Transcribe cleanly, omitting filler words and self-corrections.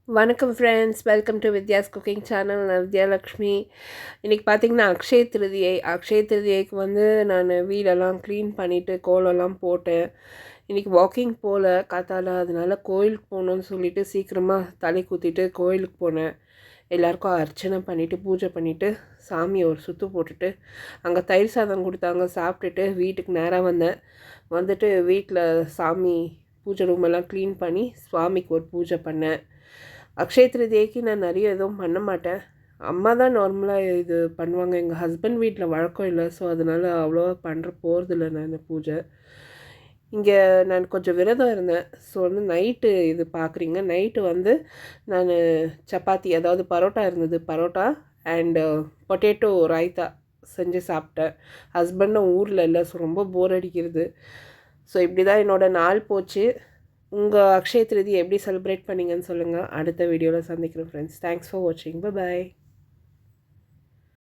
வணக்கம் friends, welcome to Vidya's cooking channel. நான் வித்யாலக்ஷ்மி. இன்றைக்கி பார்த்திங்கன்னா அக்ஷய திருதியைக்கு நான் வீடெல்லாம் க்ளீன் பண்ணிவிட்டு கோலம்லாம் போட்டேன். இன்றைக்கி வாக்கிங் போகல காத்தால, அதனால் கோயிலுக்கு போகணுன்னு சொல்லிவிட்டு சீக்கிரமாக தலை கூத்திட்டு கோயிலுக்கு போனேன். எல்லாேருக்கும் அர்ச்சனை பண்ணிவிட்டு பூஜை பண்ணிவிட்டு சாமியை ஒரு சுற்று போட்டுட்டு அங்கே தயிர் சாதம் கொடுத்தாங்க, சாப்பிட்டுட்டு வீட்டுக்கு நேராக வந்தேன். வந்துட்டு வீட்டில் சாமி பூஜை ரூமெல்லாம் க்ளீன் பண்ணி சுவாமிக்கு ஒரு பூஜை பண்ணேன். அக்ஷய திருதியைக்கு நான் நிறைய எதுவும் பண்ண மாட்டேன். அம்மா தான் நார்மலாக இது பண்ணுவாங்க. எங்கள் ஹஸ்பண்ட் வீட்டில் வழக்கம் இல்லை, ஸோ அதனால் அவ்வளோவா போகிறதில்ல நான் பூஜை. இங்கே நான் கொஞ்சம் விரதம் இருந்தேன். ஸோ நைட்டு இது பார்க்குறீங்க. நைட்டு நான் சப்பாத்தி, அதாவது பரோட்டா இருந்தது, பரோட்டா அண்டு பொட்டேட்டோ ரைத்தா செஞ்சு சாப்பிட்டேன். ஹஸ்பண்டும் ஊரில் இல்லை, ஸோ ரொம்ப போர் அடிக்கிறது. ஸோ இப்படி தான் என்னோடய நாள் போச்சு. உங்கள் அக்ஷய திருதி எப்படி செலிப்ரேட் பண்ணிங்கன்னு சொல்லுங்கள். அடுத்த வீடியோவில் சந்திக்கிறேன் ஃப்ரெண்ட்ஸ். தேங்க்ஸ் ஃபார் வாட்சிங். பை.